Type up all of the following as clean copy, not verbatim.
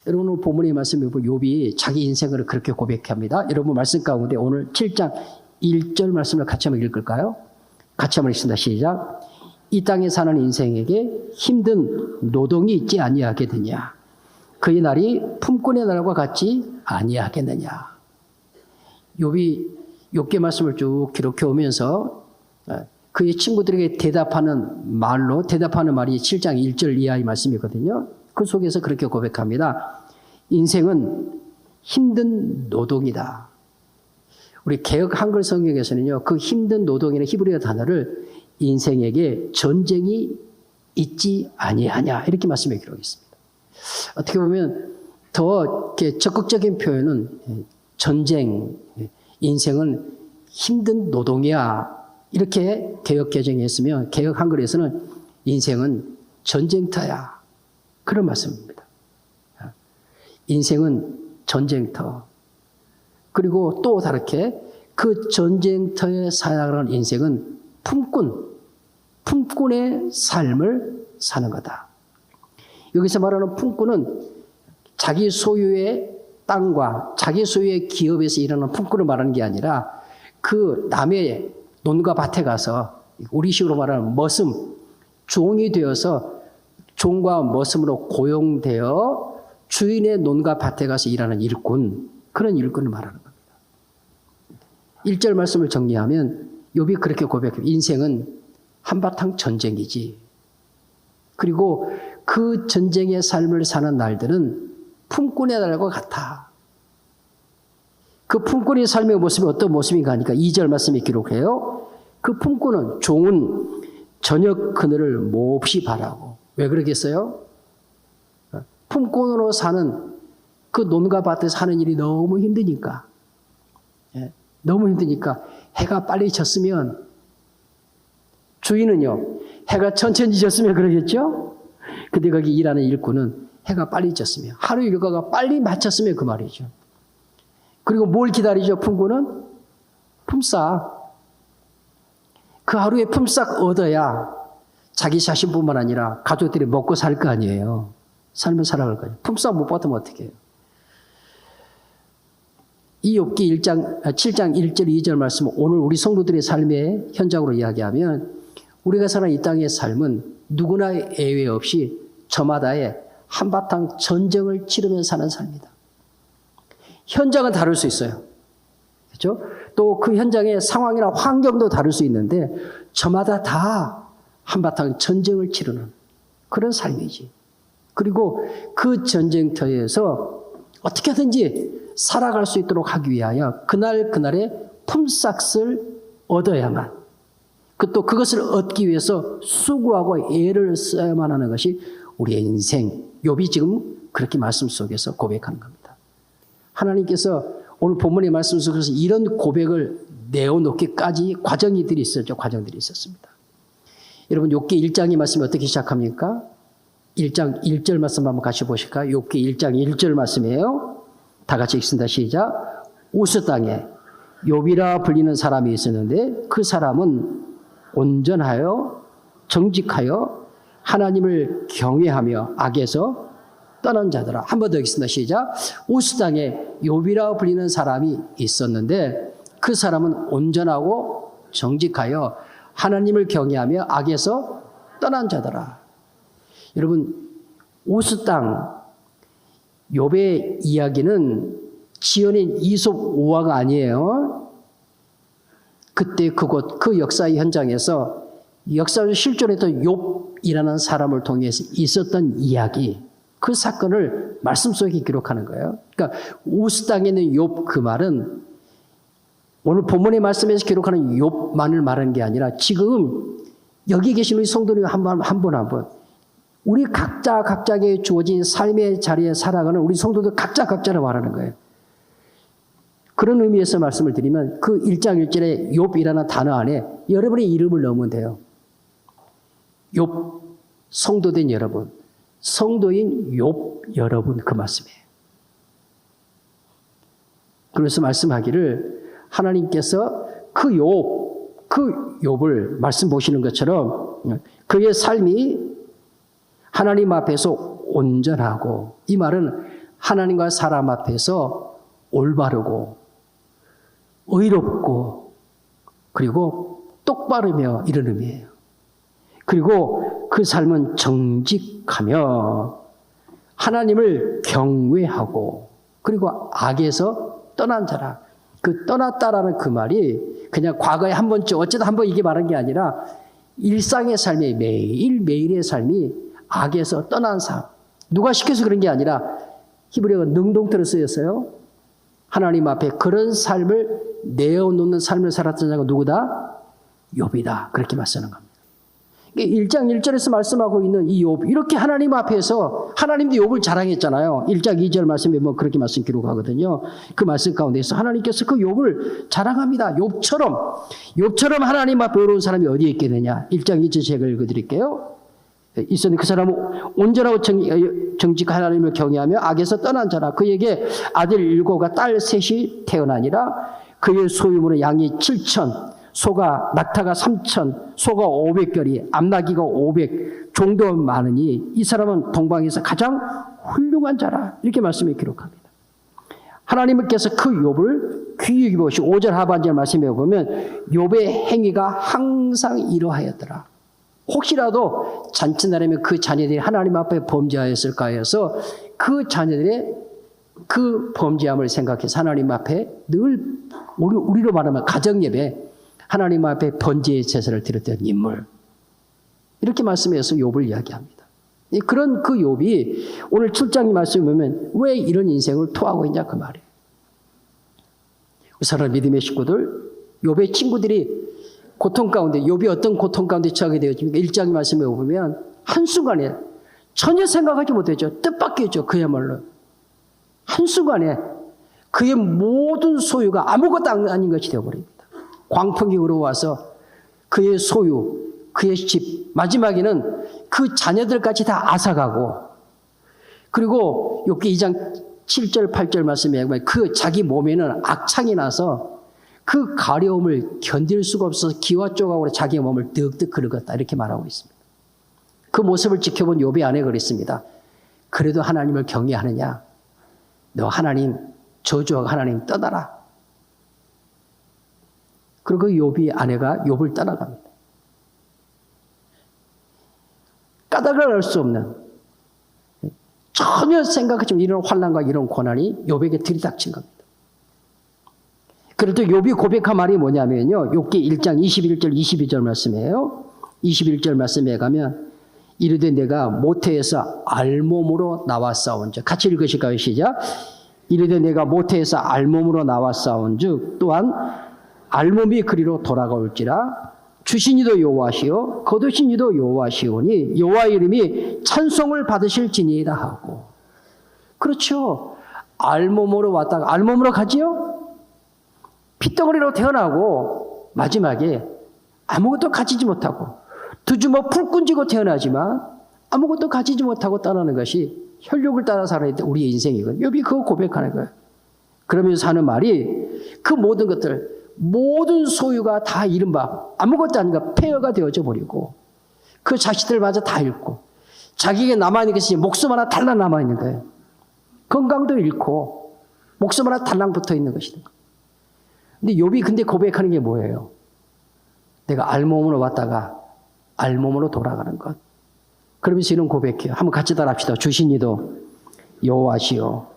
여러분 오늘 본문의 말씀에 보면 욥이 자기 인생을 그렇게 고백합니다. 여러분 말씀 가운데 오늘 7장 1절 말씀을 같이 한번 읽을까요? 같이 한번 읽습니다. 시작. 이 땅에 사는 인생에게 힘든 노동이 있지 아니하겠느냐. 그의 날이 품꾼의 날과 같지 아니하겠느냐. 욥이 욥기의 말씀을 쭉 기록해 오면서 그의 친구들에게 대답하는 말이 7장 1절 이하의 말씀이거든요. 그 속에서 그렇게 고백합니다. 인생은 힘든 노동이다. 우리 개역 한글 성경에서는요, 그 힘든 노동이라는 히브리어 단어를 인생에게 전쟁이 있지 아니하냐 이렇게 말씀해 기록했습니다. 어떻게 보면 더 이렇게 적극적인 표현은 전쟁, 인생은 힘든 노동이야 이렇게 개역 개정에 했으면 개역 한글에서는 인생은 전쟁터야 그런 말씀입니다. 인생은 전쟁터. 그리고 또 다르게 그 전쟁터에 살아가는 인생은 품꾼의 삶을 사는 거다. 여기서 말하는 품꾼은 자기 소유의 땅과 자기 소유의 기업에서 일하는 품꾼을 말하는 게 아니라 그 남의 논과 밭에 가서 우리식으로 말하는 머슴, 종이 되어서 종과 머슴으로 고용되어 주인의 논과 밭에 가서 일하는 일꾼, 그런 일꾼을 말하는 겁니다. 1절 말씀을 정리하면 욥이 그렇게 고백해요. 인생은 한바탕 전쟁이지. 그리고 그 전쟁의 삶을 사는 날들은 품꾼의 날과 같아. 그 품꾼의 삶의 모습이 어떤 모습인가 하니까 2절 말씀에 기록해요. 그 품꾼은 종은 저녁 그늘을 몹시 바라고. 왜 그러겠어요? 품꾼으로 사는 그 논과 밭에 사는 일이 너무 힘드니까. 너무 힘드니까 해가 빨리 졌으면 주인은요. 해가 천천히 졌으면 그러겠죠? 근데 거기 일하는 일꾼은 해가 빨리 졌으면 하루 일과가 빨리 마쳤으면 그 말이죠. 그리고 뭘 기다리죠? 품꾼은? 품삯. 그 하루에 품삯 얻어야 자기 자신뿐만 아니라 가족들이 먹고 살 거 아니에요. 삶을 살아갈 거예요. 품삯 못 받으면 어떻게 해요? 이 욥기 7장 1절 2절 말씀은 오늘 우리 성도들의 삶의 현장으로 이야기하면 우리가 사는 이 땅의 삶은 누구나 예외 없이 저마다의 한바탕 전쟁을 치르면서 사는 삶이다. 현장은 다를 수 있어요. 그렇죠? 또 그 현장의 상황이나 환경도 다를 수 있는데 저마다 다 한바탕 전쟁을 치르는 그런 삶이지. 그리고 그 전쟁터에서 어떻게든지 살아갈 수 있도록 하기 위하여 그날의 품삯을 얻어야만 또 그것을 얻기 위해서 수고하고 애를 써야만 하는 것이 우리의 인생. 욥이 지금 그렇게 말씀 속에서 고백하는 겁니다. 하나님께서 오늘 본문의 말씀 속에서 이런 고백을 내어놓기까지 과정들이 있었습니다. 여러분 욥기 1장의 말씀이 어떻게 시작합니까? 1장 1절 말씀 한번 같이 보실까요? 욥기 1장 1절 말씀이에요. 다 같이 읽습니다. 시작. 우스 땅에 욥이라 불리는 사람이 있었는데 그 사람은 온전하여 정직하여 하나님을 경외하며 악에서 떠난 자들아. 한 번 더 읽습니다. 시작. 우스 땅에 욥이라 불리는 사람이 있었는데 그 사람은 온전하고 정직하여 하나님을 경외하며 악에서 떠난 자들아. 여러분 우스 땅 욥의 이야기는 지어낸 이솝 오화가 아니에요. 그때 그곳 그 역사의 현장에서 역사를 실존했던 욥이라는 사람을 통해서 있었던 이야기, 그 사건을 말씀 속에 기록하는 거예요. 그러니까 우스 땅에 있는 욥 그 말은 오늘 본문의 말씀에서 기록하는 욥만을 말하는 게 아니라 지금 여기 계신 우리 성도님 한 분 우리 각자에게 주어진 삶의 자리에 살아가는 우리 성도들 각자를 말하는 거예요. 그런 의미에서 말씀을 드리면 그 1장 1절에 욥이라는 단어 안에 여러분의 이름을 넣으면 돼요. 욥, 성도된 여러분, 성도인 욥 여러분 그 말씀이에요. 그래서 말씀하기를 하나님께서 그 욥을 말씀 보시는 것처럼 그의 삶이 하나님 앞에서 온전하고, 이 말은 하나님과 사람 앞에서 올바르고 의롭고 그리고 똑바르며 이런 의미예요. 그리고 그 삶은 정직하며 하나님을 경외하고 그리고 악에서 떠난 자라. 그 떠났다라는 그 말이 그냥 과거에 한 번쯤 어쩌다 한 번 이게 말한 게 아니라 일상의 삶이 매일매일의 삶이 악에서 떠난 삶. 누가 시켜서 그런 게 아니라 히브리어가 능동태로 쓰였어요. 하나님 앞에 그런 삶을 내어놓는 삶을 살았던 자가 누구다? 욥이다. 그렇게 말씀하는 겁니다. 1장 1절에서 말씀하고 있는 이 욥, 이렇게 하나님 앞에서 하나님도 욥을 자랑했잖아요. 1장 2절 말씀에 뭐 그렇게 말씀 기록하거든요. 그 말씀 가운데서 하나님께서 그 욥을 자랑합니다. 욥처럼 하나님 앞에 어려운 사람이 어디에 있게 되냐. 1장 2절 제가 읽어드릴게요. 있었는데 그 사람은 온전하고 정직한 하나님을 경외하며 악에서 떠난 자라. 그에게 아들 7과 딸 3이 태어나니라. 그의 소유물은 양이 7천, 소가 낙타가 3천, 소가 500결이, 암나귀가 500, 종도 많으니 이 사람은 동방에서 가장 훌륭한 자라. 이렇게 말씀에 기록합니다. 하나님께서 그 욥을 귀히 여기보시고 5절 하반절 말씀에 보면 욥의 행위가 항상 이러하였더라. 혹시라도 잔칫날이면 그 자녀들이 하나님 앞에 범죄하였을까 해서 그 자녀들의 그 범죄함을 생각해서 하나님 앞에 늘 우리로 말하면 가정예배 하나님 앞에 번제의 제사를 드렸던 인물. 이렇게 말씀해서 욥을 이야기합니다. 그런 그 욥이 오늘 7장 말씀을 보면 왜 이런 인생을 토하고 있냐 그 말이에요. 사랑하는 믿음의 식구들, 욥의 친구들이 고통 가운데, 욥이 어떤 고통 가운데 처하게 되었습니까? 1장 말씀에 보면 한순간에 전혀 생각하지 못했죠. 뜻밖이었죠. 그야말로. 한순간에 그의 모든 소유가 아무것도 아닌 것이 되어버립니다. 광풍이 불어와서 그의 소유, 그의 집, 마지막에는 그 자녀들까지 다 앗아가고 그리고 욥기 2장 7절 8절 말씀에 그 자기 몸에는 악창이 나서 그 가려움을 견딜 수가 없어서 기와 조각으로 자기 몸을 득득 긁었다 이렇게 말하고 있습니다. 그 모습을 지켜본 욥의 아내가 그랬습니다. 그래도 하나님을 경외하느냐? 너 하나님 저주하고 하나님 떠나라. 그리고 욥이 아내가 욥을 떠나갑니다. 까닭을 알 수 없는 전혀 생각하지 못한 이런 환난과 이런 고난이 욥에게 들이닥친 겁니다. 그래도 욥이 고백한 말이 뭐냐면요. 욥기 1장 21절 22절 말씀이에요. 21절 말씀에 가면 이르되 내가 모태에서 알몸으로 나왔사온즉 같이 읽으실까요? 시작. 이르되 내가 모태에서 알몸으로 나왔사온즉 또한 알몸이 그리로 돌아가올지라 주신 이도 여호와시요 거두신 이도 여호와시오니 여호와 이름이 찬송을 받으실지니이다 하고. 그렇죠. 알몸으로 왔다가 알몸으로 가지요. 핏덩어리로 태어나고 마지막에 아무것도 가지지 못하고 두 주먹 풀 꾼지고 태어나지만 아무것도 가지지 못하고 떠나는 것이 혈육을 따라 살아야 돼 우리의 인생이거든요. 욥이 그거 고백하는 거예요. 그러면서 하는 말이 그 모든 것들 모든 소유가 다 이른바 아무것도 아닌가 폐허가 되어져 버리고 그 자식들마저 다 잃고 자기에게 남아있는 것이 목숨 하나 달랑 남아있는 거예요. 건강도 잃고 목숨 하나 달랑 붙어있는 것이다. 근데 욥이 고백하는 게 뭐예요? 내가 알몸으로 왔다가 알몸으로 돌아가는 것. 그러면서 이런 고백해요. 한번 같이 따라합시다. 주신 이도 여호와시요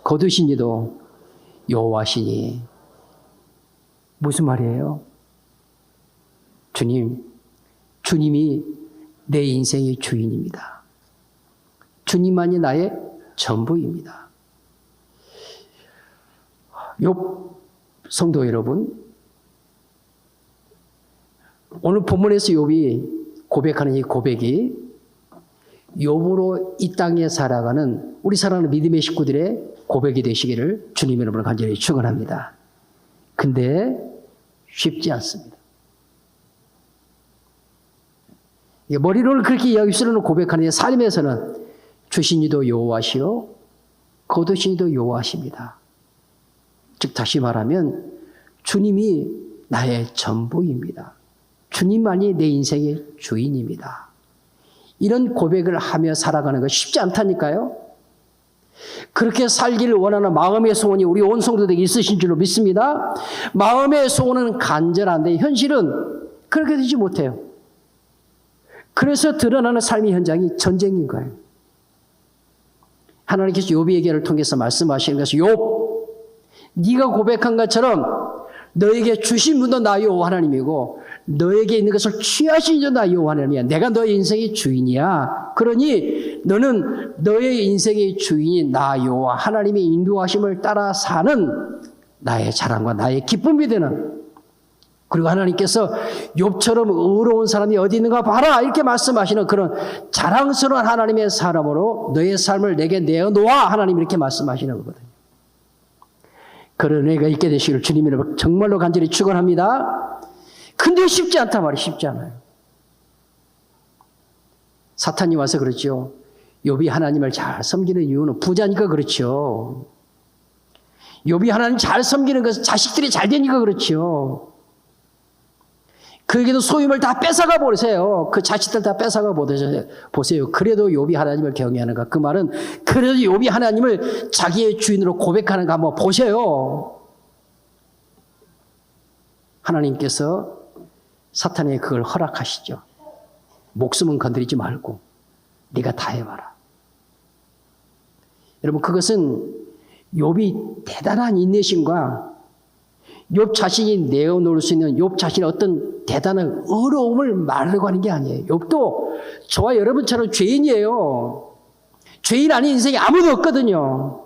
거두신 이도 여호와시니. 무슨 말이에요? 주님이 내 인생의 주인입니다. 주님만이 나의 전부입니다. 욥 성도 여러분, 오늘 본문에서 욥이 고백하는 이 고백이 욥으로 이 땅에 살아가는 우리 사랑하는 믿음의 식구들의 고백이 되시기를 주님 여러분을 간절히 축원합니다. 근데 쉽지 않습니다. 머리로는 그렇게 이야기수로는 고백하는데 삶에서는 주신 이도 여호와시요 거두신 이도 여호와십니다. 즉 다시 말하면 주님이 나의 전부입니다. 주님만이 내 인생의 주인입니다. 이런 고백을 하며 살아가는 거 쉽지 않다니까요. 그렇게 살기를 원하는 마음의 소원이 우리 온 성도들에게 있으신 줄로 믿습니다. 마음의 소원은 간절한데 현실은 그렇게 되지 못해요. 그래서 드러나는 삶의 현장이 전쟁인 거예요. 하나님께서 욥의 얘기를 통해서 말씀하시는 것이 욥, 네가 고백한 것처럼 너에게 주신 분도 나 여호와 하나님이고 너에게 있는 것을 취하신 이도 나 여호와 하나님이야. 내가 너의 인생의 주인이야. 그러니 너는 너의 인생의 주인이 나 여호와 하나님의 인도하심을 따라 사는 나의 자랑과 나의 기쁨이 되는, 그리고 하나님께서 욥처럼 의로운 사람이 어디 있는가 봐라 이렇게 말씀하시는 그런 자랑스러운 하나님의 사람으로 너의 삶을 내게 내어놓아 하나님 이렇게 말씀하시는 거거든요. 그런 은혜가 있게 되시기를 주님으로 정말로 간절히 축원합니다. 근데 쉽지 않단 말이에요. 쉽지 않아요. 사탄이 와서 그렇죠. 욥이 하나님을 잘 섬기는 이유는 부자니까 그렇죠. 욥이 하나님 잘 섬기는 것은 자식들이 잘 되니까 그렇죠. 그에게도 소유물 다 뺏어가 보세요. 그 자식들 다 뺏어가 보세요. 그래도 욥이 하나님을 경외하는가? 그 말은 그래도 욥이 하나님을 자기의 주인으로 고백하는가 한번 보세요. 하나님께서 사탄에게 그걸 허락하시죠. 목숨은 건드리지 말고 네가 다 해봐라. 여러분, 그것은 욥이 대단한 인내심과 욥 자신이 내어놓을 수 있는 욥 자신의 어떤 대단한 의로움을 말하려고 하는 게 아니에요. 욥도 저와 여러분처럼 죄인이에요. 죄인 아닌 인생에 아무도 없거든요.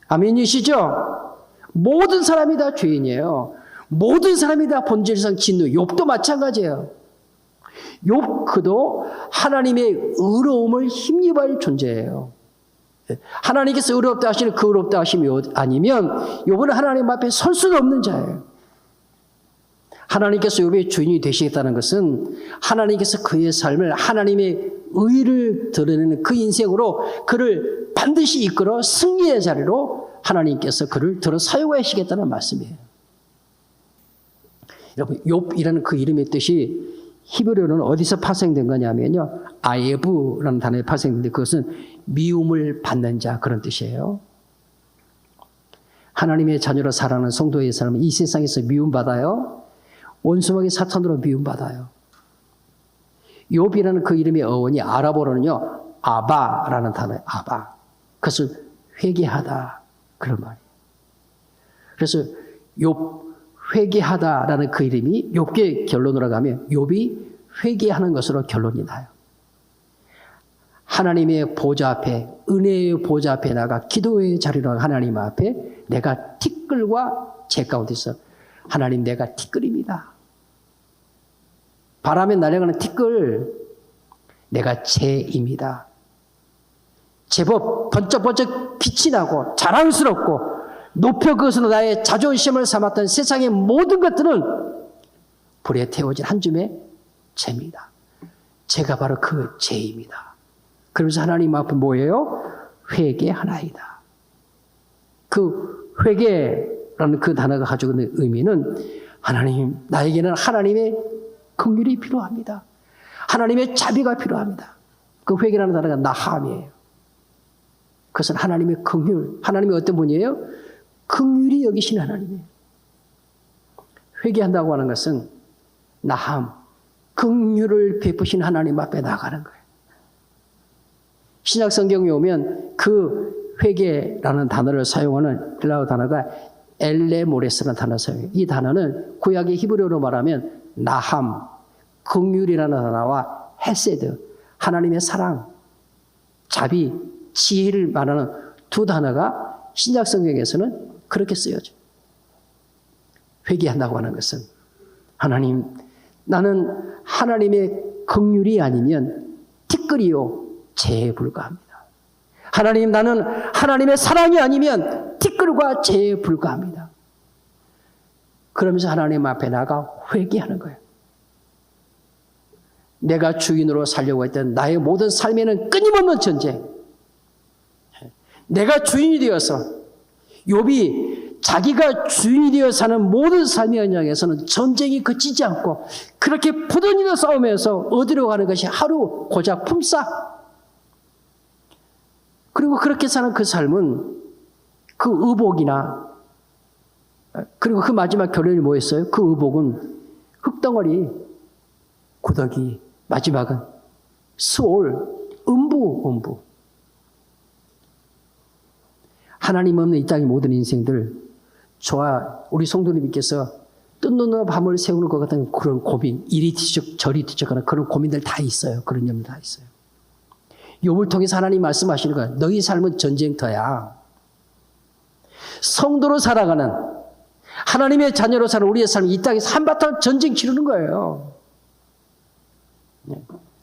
아멘이시죠? 모든 사람이 다 죄인이에요. 모든 사람이 다 본질상 진노. 욥도 마찬가지예요. 욥 그도 하나님의 의로움을 힘입어야 할 존재예요. 하나님께서 의롭다 하시는 그 의롭다 하심이 아니면 욥은 하나님 앞에 설 수는 없는 자예요. 하나님께서 욥의 주인이 되시겠다는 것은 하나님께서 그의 삶을 하나님의 의를 드러내는 그 인생으로 그를 반드시 이끌어 승리의 자리로 하나님께서 그를 들어 사용하시겠다는 말씀이에요. 여러분, 욥이라는 그 이름의 뜻이 히브리어는 어디서 파생된 거냐면요, 아예브라는 단어에 파생된데 그것은 미움을 받는 자, 그런 뜻이에요. 하나님의 자녀로 살아가는 성도의 사람은 이 세상에서 미움받아요. 원수막이 사탄으로 미움받아요. 욥이라는 그 이름의 어원이 아랍어로는요, 아바라는 단어예요. 아바. 그것은 회개하다, 그런 말이에요. 그래서 욥, 회개하다라는 그 이름이 욥의 결론으로 가면 욥이 회개하는 것으로 결론이 나요. 하나님의 보좌 앞에, 은혜의 보좌 앞에 나가 기도의 자리로 하나님 앞에 내가 티끌과 재 가운데서 하나님 내가 티끌입니다. 바람에 날아가는 티끌, 내가 재입니다. 제법 번쩍번쩍 빛이 나고 자랑스럽고 높여 그것으로 나의 자존심을 삼았던 세상의 모든 것들은 불에 태워진 한 줌의 재입니다. 제가 바로 그 재입니다. 그러면서 하나님 앞에 뭐예요? 회개하나이다. 그 회개라는 그 단어가 가지고 있는 의미는 하나님, 나에게는 하나님의 긍휼이 필요합니다. 하나님의 자비가 필요합니다. 그 회개라는 단어가 나함이에요. 그것은 하나님의 긍휼, 하나님이 어떤 분이에요? 긍휼히 여기시는 하나님이에요. 회개한다고 하는 것은 나함, 긍휼을 베푸신 하나님 앞에 나가는 거예요. 신약 성경에 오면 그 회개라는 단어를 사용하는 헬라어 단어가 엘레모레스라는 단어를 사용해요. 이 단어는 구약의 히브리어로 말하면 나함, 긍휼이라는 단어와 헤세드, 하나님의 사랑, 자비, 지혜를 말하는 두 단어가 신약 성경에서는 그렇게 쓰여져요. 회개한다고 하는 것은 하나님, 나는 하나님의 긍휼이 아니면 티끌이요 재에 불과합니다. 하나님, 나는 하나님의 사랑이 아니면 티끌과 재에 불과합니다. 그러면서 하나님 앞에 나가 회개하는 거예요. 내가 주인으로 살려고 했던 나의 모든 삶에는 끊임없는 전쟁, 내가 주인이 되어서 욥이 자기가 주인이 되어 사는 모든 삶의 현장에서는 전쟁이 그치지 않고 그렇게 부단히 싸우면서 어디로 가는 것이 하루 고작 품삯. 그리고 그렇게 사는 그 삶은 그 의복이나 그리고 그 마지막 결론이 뭐였어요? 그 의복은 흙덩어리, 구더기, 마지막은 수올, 음부. 하나님 없는 이 땅의 모든 인생들, 저와 우리 성도님께서 뜬눈으로 밤을 세우는 것 같은 그런 고민, 이리 뒤척 저리 뒤척하는 그런 고민들 다 있어요. 그런 염려 다 있어요. 욥을 통해서 하나님 말씀하시는 거야. 너희 삶은 전쟁터야. 성도로 살아가는 하나님의 자녀로 사는 우리의 삶이 이 땅에서 한바탕 전쟁 치르는 거예요.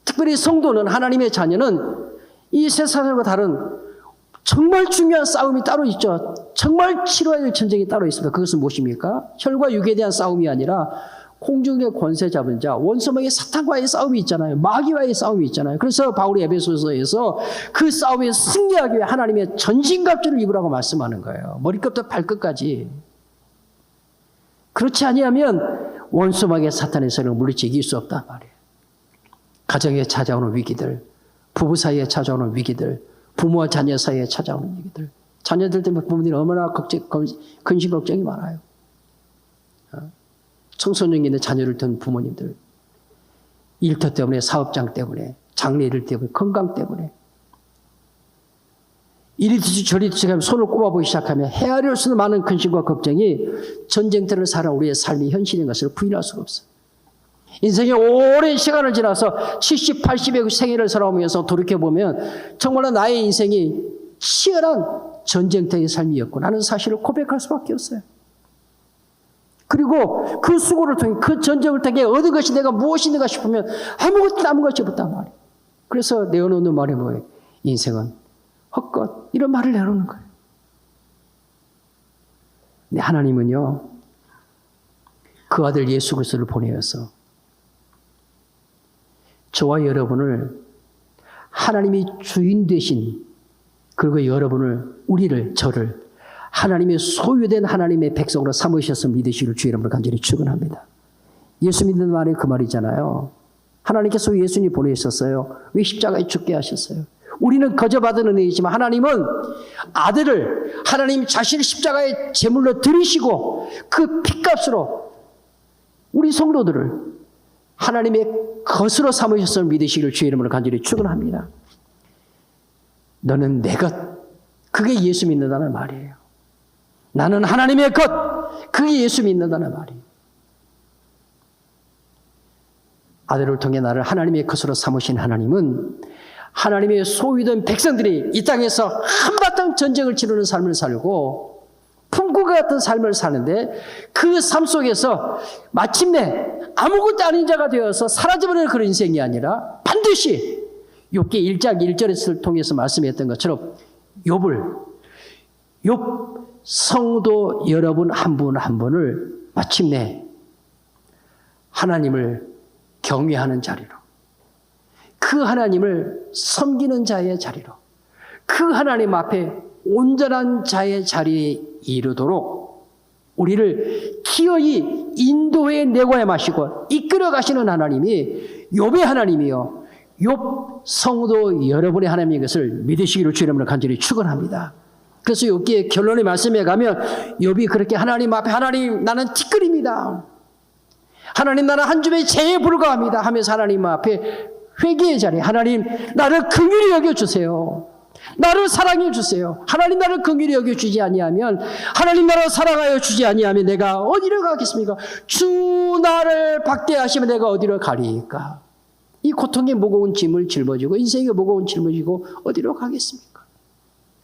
특별히 성도는, 하나님의 자녀는 이 세상과 다른 정말 중요한 싸움이 따로 있죠. 정말 치러야 될 전쟁이 따로 있습니다. 그것은 무엇입니까? 혈과 육에 대한 싸움이 아니라 공중의 권세 잡은 자, 원수마귀 사탄과의 싸움이 있잖아요. 마귀와의 싸움이 있잖아요. 그래서 바울이 에베소서에서 그 싸움에 승리하기 위해 하나님의 전신갑주를 입으라고 말씀하는 거예요. 머리끝부터 발끝까지. 그렇지 아니하면 원수마귀 사탄에서는 물리치 이길 수 없단 말이에요. 가정에 찾아오는 위기들, 부부 사이에 찾아오는 위기들, 부모와 자녀 사이에 찾아오는 위기들, 자녀들 때문에 부모들이 얼마나 근심 걱정이 많아요. 청소년기의 자녀를 둔 부모님들, 일터 때문에, 사업장 때문에, 장래일 때문에, 건강 때문에 이리 뒤지 저리 뒤지 하면 손을 꼽아보기 시작하면 헤아릴 수 있는 많은 근심과 걱정이 전쟁터를 살아 우리의 삶의 현실인 것을 부인할 수가 없어요. 인생의 오랜 시간을 지나서 70, 80의 생애를 살아오면서 돌이켜보면 정말로 나의 인생이 치열한 전쟁터의 삶이었구나 하는 사실을 고백할 수밖에 없어요. 그리고 그 수고를 통해, 그 전쟁을 통해 얻은 것이 내가 무엇이 있는가 싶으면 아무것도 남은 것이 없단 말이에요. 그래서 내어놓는 말이 뭐예요? 인생은 헛것, 이런 말을 내놓는 거예요. 근데 하나님은요, 그 아들 예수 그리스도를 보내어서 저와 여러분을 하나님이 주인 되신, 그리고 여러분을, 우리를, 저를 하나님의 소유된 하나님의 백성으로 삼으셔서 믿으시기를 주의 이름으로 간절히 축원합니다. 예수 믿는 말이 그 말이잖아요. 하나님께서 예수님 보내셨어요. 왜 십자가에 죽게 하셨어요? 우리는 거저 받은 은혜이지만 하나님은 아들을, 하나님 자신을 십자가에 제물로 드리시고 그 피값으로 우리 성도들을 하나님의 것으로 삼으셔서 믿으시기를 주의 이름으로 간절히 축원합니다. 너는 내 것, 그게 예수 믿는다는 말이에요. 나는 하나님의 것, 그게 예수 믿는다는 말이에요. 아들을 통해 나를 하나님의 것으로 삼으신 하나님은 하나님의 소유된 백성들이 이 땅에서 한바탕 전쟁을 치르는 삶을 살고 풍구가 같은 삶을 사는데 그 삶 속에서 마침내 아무것도 아닌 자가 되어서 사라져버리는 그런 인생이 아니라 반드시 욥기 1장 1절을 통해서 말씀했던 것처럼 욥 성도 여러분 한 분 한 분을 마침내 하나님을 경외하는 자리로, 그 하나님을 섬기는 자의 자리로, 그 하나님 앞에 온전한 자의 자리에 이르도록 우리를 기어이 인도해 내고야 마시고 이끌어 가시는 하나님이 욥의 하나님이요, 욥 성도 여러분의 하나님인 것을 믿으시기를 주의 이름으로 간절히 축원합니다. 그래서 욥기의 결론의 말씀에 가면 욥이 그렇게 하나님 앞에, 하나님 나는 티끌입니다, 하나님 나는 한 줌의 재에 불과합니다 하면서 하나님 앞에 회개의 자리, 하나님 나를 긍휼히 여겨주세요, 나를 사랑해 주세요. 하나님 나를 긍휼히 여겨주지 아니하면, 하나님 나를 사랑하여 주지 아니하면 내가 어디로 가겠습니까? 주 나를 박대하시면 내가 어디로 가리까? 이 고통의 무거운 짐을 짊어지고 인생의 무거운 짐을 지고 어디로 가겠습니까?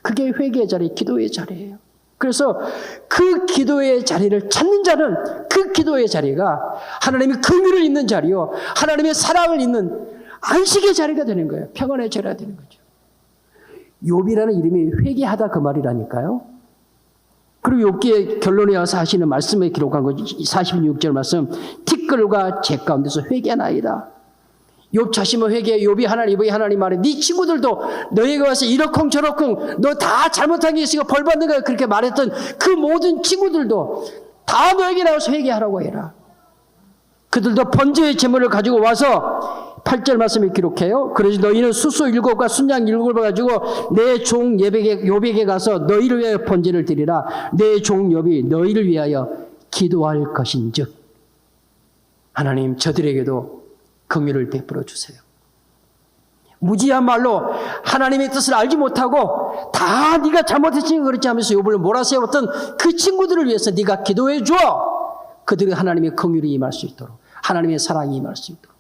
그게 회개의 자리, 기도의 자리예요. 그래서 그 기도의 자리를 찾는 자는 그 기도의 자리가 하나님의 긍휼을 있는 자리요, 하나님의 사랑을 있는 안식의 자리가 되는 거예요. 평안의 자리가 되는 거죠. 욥이라는 이름이 회개하다 그 말이라니까요. 그리고 욥기의 결론에 와서 하시는 말씀에 기록한 거 46절 말씀, 티끌과 재 가운데서 회개하나이다. 욥 자신은 회개해. 욥이 하나님 말해, 네 친구들도 너에게 와서 이러쿵 저러쿵 너 다 잘못한 게 있으니까 벌 받는 거야 그렇게 말했던 그 모든 친구들도 다 너에게 나와서 회개하라고 해라. 그들도 번제의 제물을 가지고 와서 8절 말씀에 기록해요. 그러지 너희는 수소 7과 순양 7을 가지고 내 종 요백에 가서 너희를 위하여 번제를 드리라. 내 종 욥이 너희를 위하여 기도할 것인즉 하나님 저들에게도 긍휼을 베풀어 주세요. 무지한 말로 하나님의 뜻을 알지 못하고 다 네가 잘못했으니까 그렇지 하면서 욥을 몰아세웠던 그 친구들을 위해서 네가 기도해 줘. 그들이 하나님의 긍휼이 임할 수 있도록, 하나님의 사랑이 임할 수 있도록.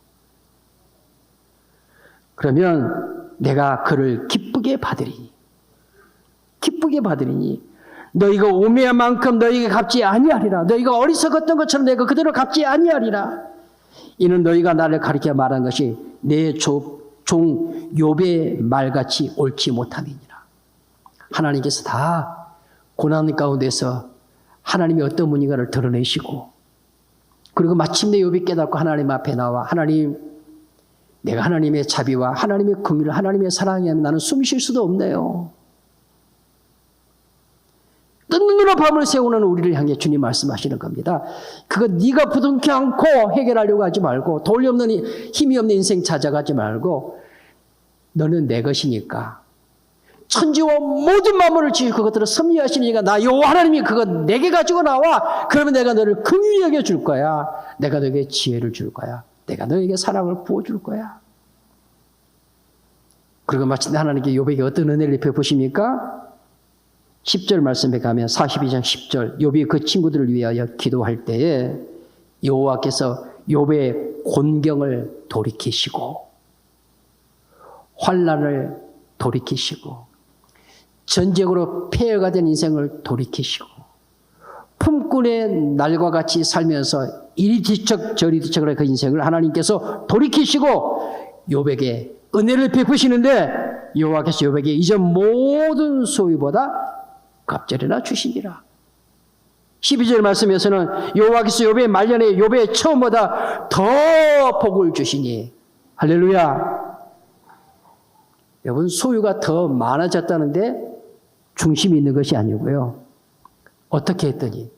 그러면 내가 그를 기쁘게 받으리니 너희가 우매한 만큼 너희에게 갚지 아니하리라. 너희가 어리석었던 것처럼 내가 그대로 갚지 아니하리라. 이는 너희가 나를 가리켜 말한 것이 내 종 욥의 말같이 옳지 못함이니라. 하나님께서 다 고난 가운데서 하나님이 어떤 분인가를 드러내시고, 그리고 마침내 욥이 깨닫고 하나님 앞에 나와 하나님, 내가 하나님의 자비와 하나님의 긍휼, 하나님의 사랑이 하면 나는 숨 쉴 수도 없네요. 뜬 눈으로 밤을 새우는 우리를 향해 주님 말씀하시는 겁니다. 그거 네가 부둥켜 안고 해결하려고 하지 말고, 도리 없는 힘이 없는 인생 찾아가지 말고, 너는 내 것이니까 천지와 모든 만물을 지으시고 그것들을 섭리하시니까 나 여호와 하나님이 그거 내게 가지고 나와. 그러면 내가 너를 긍휼히 여겨줄 거야. 내가 너에게 지혜를 줄 거야. 내가 너에게 사랑을 부어줄 거야. 그리고 마침내 하나님께 욥에게 어떤 은혜를 베푸십니까? 10절 말씀에 가면 42장 10절 욥이 그 친구들을 위하여 기도할 때에 여호와께서 욥의 곤경을 돌이키시고 환난을 돌이키시고 전쟁으로 폐허가 된 인생을 돌이키시고 품꾼의 날과 같이 살면서 이리 뒤척 저리 뒤척을 그 인생을 하나님께서 돌이키시고 욥에게 은혜를 베푸시는데 여호와께서 욥에게 이전 모든 소유보다 갑절이나 주시니라. 12절 말씀에서는 여호와께서 욥의 말년에 욥의 처음보다 더 복을 주시니 할렐루야. 여러분 소유가 더 많아졌다는데 중심이 있는 것이 아니고요. 어떻게 했더니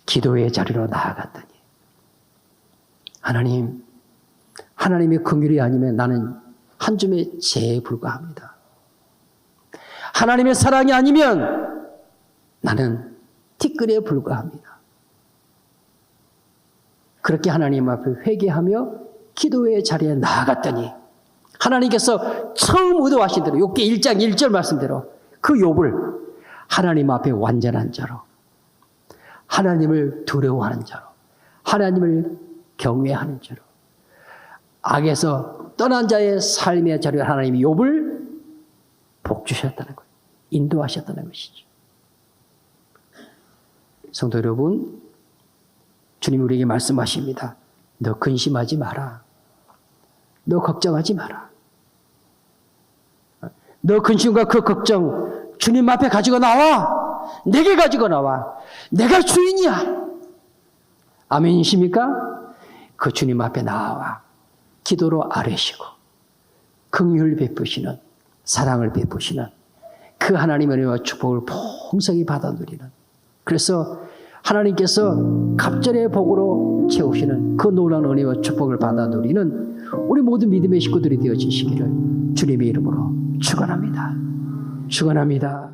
기도의 자리로 나아갔더니 하나님, 하나님의 긍휼이 아니면 나는 한 줌의 재에 불과합니다. 하나님의 사랑이 아니면 나는 티끌에 불과합니다. 그렇게 하나님 앞에 회개하며 기도의 자리에 나아갔더니 하나님께서 처음 의도하신 대로 욥기 1장 1절 말씀대로 그 욥을 하나님 앞에 완전한 자로, 하나님을 두려워하는 자로, 하나님을 경외하는 자로, 악에서 떠난 자의 삶의 자리에 하나님이 욥을 복주셨다는 거예요. 인도하셨다는 것이죠. 성도 여러분, 주님이 우리에게 말씀하십니다. 너 근심하지 마라. 너 걱정하지 마라. 너 근심과 그 걱정 주님 앞에 가지고 나와. 내게 가지고 나와. 내가 주인이야. 아멘이십니까? 그 주님 앞에 나와 기도로 아뢰시고 긍휼을 베푸시는, 사랑을 베푸시는 그 하나님의 은혜와 축복을 풍성히 받아 누리는, 그래서 하나님께서 갑절의 복으로 채우시는 그 놀라운 은혜와 축복을 받아 누리는 우리 모든 믿음의 식구들이 되어지시기를 주님의 이름으로 축원합니다. 축원합니다.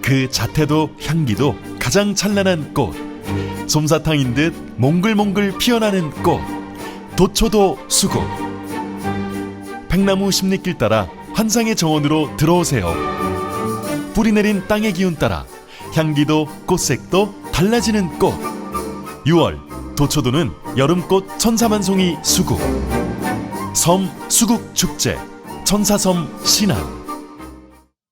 그 자태도 향기도 가장 찬란한 꽃, 솜사탕인 듯 몽글몽글 피어나는 꽃, 도초도 수국. 백나무 십리길 따라 환상의 정원으로 들어오세요. 뿌리 내린 땅의 기운 따라 향기도 꽃색도 달라지는 꽃. 6월 도초도는 여름꽃 천사만송이 수국. 섬 수국축제, 천사섬 신안.